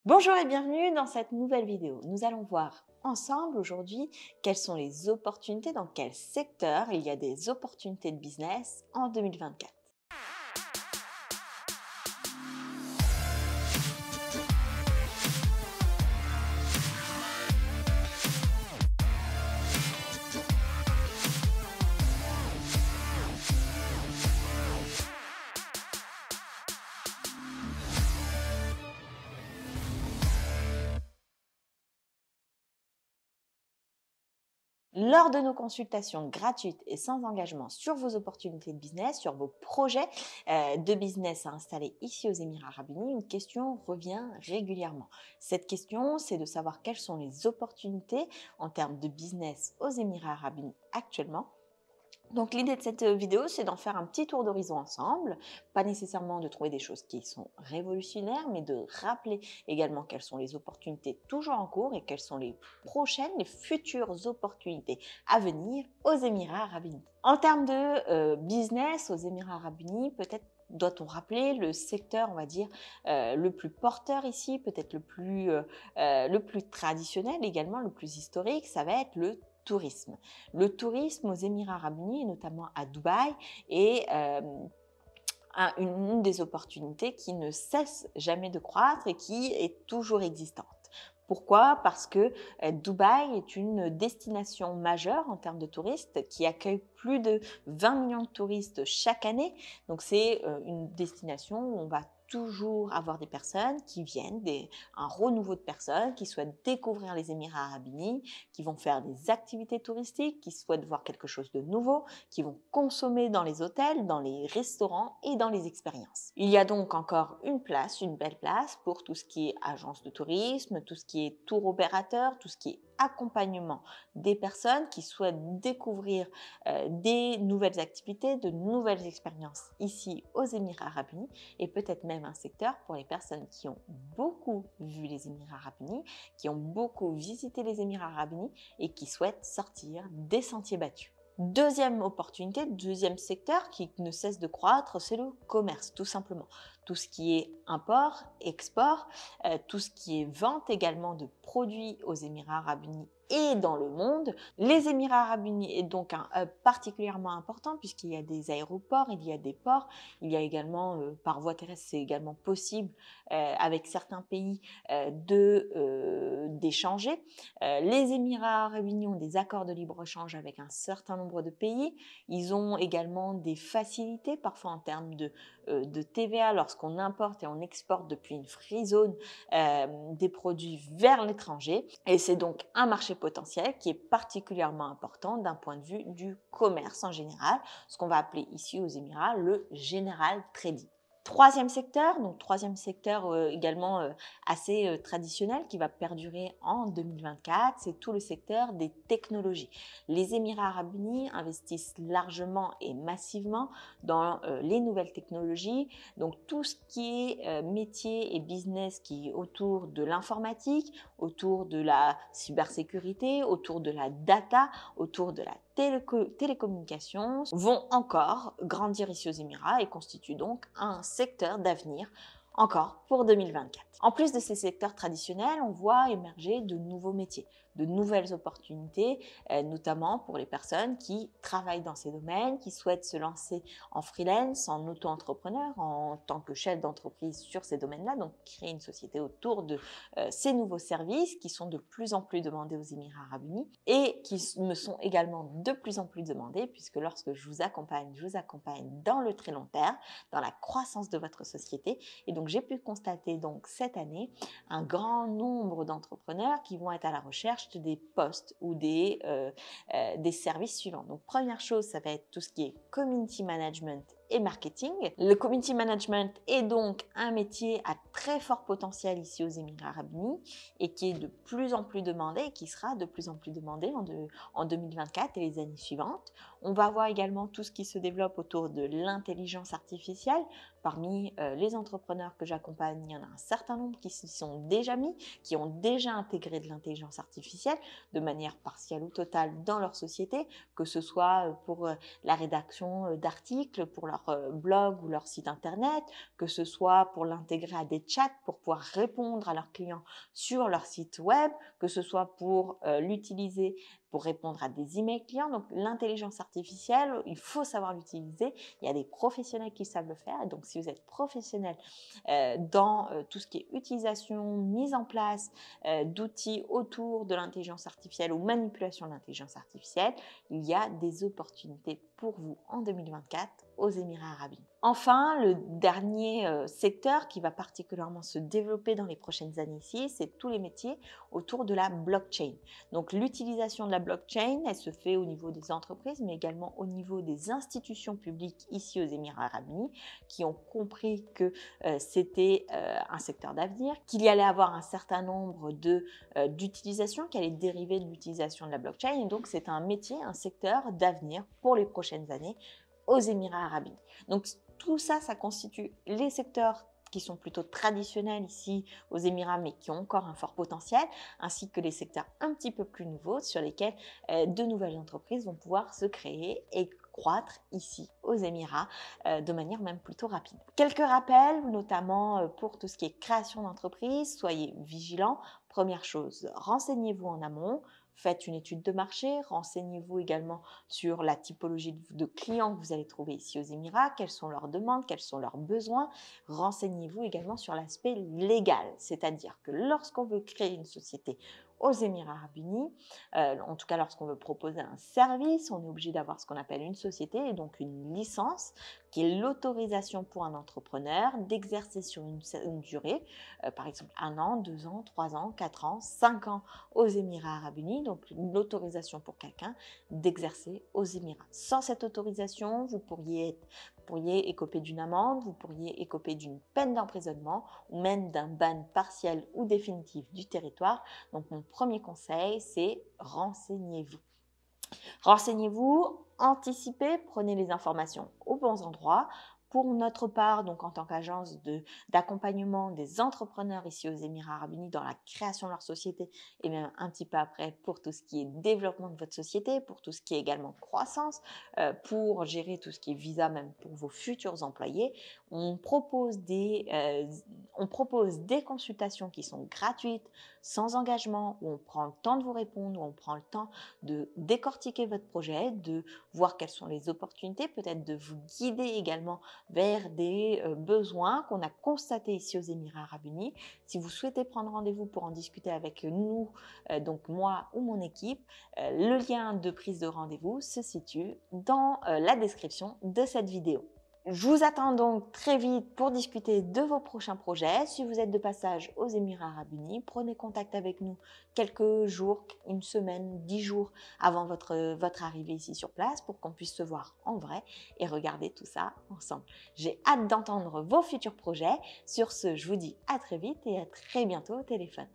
Bonjour et bienvenue dans cette nouvelle vidéo. Nous allons voir ensemble aujourd'hui quelles sont les opportunités, dans quel secteur il y a des opportunités de business en 2024. Lors de nos consultations gratuites et sans engagement sur vos opportunités de business, sur vos projets de business à installer ici aux Émirats Arabes Unis, une question revient régulièrement. Cette question, c'est de savoir quelles sont les opportunités en termes de business aux Émirats Arabes Unis actuellement. Donc l'idée de cette vidéo, c'est d'en faire un petit tour d'horizon ensemble, pas nécessairement de trouver des choses qui sont révolutionnaires, mais de rappeler également quelles sont les opportunités toujours en cours et quelles sont les prochaines, les futures opportunités à venir aux Émirats Arabes Unis. En termes de business aux Émirats Arabes Unis, peut-être doit-on rappeler le secteur, on va dire, le plus porteur ici, peut-être le plus traditionnel également, le plus historique, ça va être le tourisme. Le tourisme aux Émirats Arabes Unis, et notamment à Dubaï, est une des opportunités qui ne cesse jamais de croître et qui est toujours existante. Pourquoi? Parce que Dubaï est une destination majeure en termes de touristes qui accueille plus de 20 millions de touristes chaque année. Donc c'est une destination où on va toujours avoir des personnes qui viennent, un renouveau de personnes qui souhaitent découvrir les Émirats Arabes Unis, qui vont faire des activités touristiques, qui souhaitent voir quelque chose de nouveau, qui vont consommer dans les hôtels, dans les restaurants et dans les expériences. Il y a donc encore une place, une belle place pour tout ce qui est agence de tourisme, tout ce qui est tour opérateur, tout ce qui est accompagnement des personnes qui souhaitent découvrir des nouvelles activités, de nouvelles expériences ici aux Émirats Arabes Unis et peut-être même un secteur pour les personnes qui ont beaucoup vu les Émirats Arabes Unis, qui ont beaucoup visité les Émirats Arabes Unis et qui souhaitent sortir des sentiers battus. Deuxième opportunité, deuxième secteur qui ne cesse de croître, c'est le commerce, tout simplement. Tout ce qui est import, export, tout ce qui est vente également de produits aux Émirats Arabes Unis et dans le monde. Les Émirats Arabes Unis est donc un hub particulièrement important puisqu'il y a des aéroports, il y a des ports, il y a également, par voie terrestre, c'est également possible avec certains pays d'échanger. Les Émirats Arabes Unis ont des accords de libre-échange avec un certain nombre de pays. Ils ont également des facilités, parfois en termes de TVA, lorsqu'on importe et on exporte depuis une free zone des produits vers l'étranger. Et c'est donc un marché potentiel qui est particulièrement important d'un point de vue du commerce en général, ce qu'on va appeler ici aux Émirats le general trading. Troisième secteur également assez traditionnel qui va perdurer en 2024, c'est tout le secteur des technologies. Les Émirats Arabes Unis investissent largement et massivement dans les nouvelles technologies, donc tout ce qui est métier et business qui est autour de l'informatique, autour de la cybersécurité, autour de la data, autour de la télécommunications vont encore grandir ici aux Émirats et constituent donc un secteur d'avenir encore pour 2024. En plus de ces secteurs traditionnels, on voit émerger de nouveaux métiers, de nouvelles opportunités, notamment pour les personnes qui travaillent dans ces domaines, qui souhaitent se lancer en freelance, en auto-entrepreneur, en tant que chef d'entreprise sur ces domaines-là, donc créer une société autour de ces nouveaux services qui sont de plus en plus demandés aux Émirats Arabes Unis et qui me sont également de plus en plus demandés puisque lorsque je vous accompagne dans le très long terme, dans la croissance de votre société. Et donc j'ai pu constater donc cette année un grand nombre d'entrepreneurs qui vont être à la recherche des postes ou des services suivants. Donc première chose, ça va être tout ce qui est community management et marketing. Le community management est donc un métier à très fort potentiel ici aux Émirats Arabes Unis et qui est de plus en plus demandé et qui sera de plus en plus demandé en 2024 et les années suivantes. On va voir également tout ce qui se développe autour de l'intelligence artificielle. Parmi les entrepreneurs que j'accompagne, il y en a un certain nombre qui s'y sont déjà mis, qui ont déjà intégré de l'intelligence artificielle de manière partielle ou totale dans leur société, que ce soit pour la rédaction d'articles, pour leur leur blog ou leur site internet, que ce soit pour l'intégrer à des chats pour pouvoir répondre à leurs clients sur leur site web, que ce soit pour l'utiliser pour répondre à des emails clients. Donc l'intelligence artificielle, il faut savoir l'utiliser. Il y a des professionnels qui savent le faire. Et donc si vous êtes professionnel dans tout ce qui est utilisation, mise en place d'outils autour de l'intelligence artificielle ou manipulation de l'intelligence artificielle, il y a des opportunités pour vous en 2024 aux Émirats arabes unis. Enfin, le dernier secteur qui va particulièrement se développer dans les prochaines années ici, c'est tous les métiers autour de la blockchain. Donc l'utilisation de la blockchain, elle se fait au niveau des entreprises, mais également au niveau des institutions publiques ici aux Émirats arabes unis, qui ont compris que c'était un secteur d'avenir, qu'il y allait avoir un certain nombre d'utilisations qui allaient dériver de l'utilisation de la blockchain. Et donc c'est un métier, un secteur d'avenir pour les prochaines années aux Émirats arabes unis. Donc tout ça, ça constitue les secteurs qui sont plutôt traditionnels ici aux Émirats, mais qui ont encore un fort potentiel, ainsi que les secteurs un petit peu plus nouveaux sur lesquels de nouvelles entreprises vont pouvoir se créer et croître ici aux Émirats de manière même plutôt rapide. Quelques rappels, notamment pour tout ce qui est création d'entreprise, soyez vigilants. Première chose, renseignez-vous en amont. Faites une étude de marché, renseignez-vous également sur la typologie de clients que vous allez trouver ici aux Émirats, quelles sont leurs demandes, quels sont leurs besoins. Renseignez-vous également sur l'aspect légal, c'est-à-dire que lorsqu'on veut créer une société aux Émirats arabes unis, en tout cas lorsqu'on veut proposer un service, on est obligé d'avoir ce qu'on appelle une société et donc une licence qui est l'autorisation pour un entrepreneur d'exercer sur une durée, par exemple 1 an, 2 ans, 3 ans, 4 ans, 5 ans aux Émirats arabes unis, donc l'autorisation pour quelqu'un d'exercer aux Émirats. Sans cette autorisation, vous pourriez écoper d'une amende, vous pourriez écoper d'une peine d'emprisonnement ou même d'un ban partiel ou définitif du territoire. Donc mon premier conseil, c'est renseignez-vous. Renseignez-vous, anticipez, prenez les informations aux bons endroits. Pour notre part, donc en tant qu'agence d'accompagnement des entrepreneurs ici aux Émirats arabes unis dans la création de leur société et même un petit peu après pour tout ce qui est développement de votre société, pour tout ce qui est également croissance, pour gérer tout ce qui est visa même pour vos futurs employés, on propose des consultations qui sont gratuites, sans engagement, où on prend le temps de vous répondre, où on prend le temps de décortiquer votre projet, de voir quelles sont les opportunités, peut-être de vous guider également vers des besoins qu'on a constatés ici aux Émirats arabes unis. Si vous souhaitez prendre rendez-vous pour en discuter avec nous, donc moi ou mon équipe, le lien de prise de rendez-vous se situe dans la description de cette vidéo. Je vous attends donc très vite pour discuter de vos prochains projets. Si vous êtes de passage aux Émirats arabes unis, prenez contact avec nous quelques jours, une semaine, 10 jours avant votre arrivée ici sur place pour qu'on puisse se voir en vrai et regarder tout ça ensemble. J'ai hâte d'entendre vos futurs projets. Sur ce, je vous dis à très vite et à très bientôt au téléphone.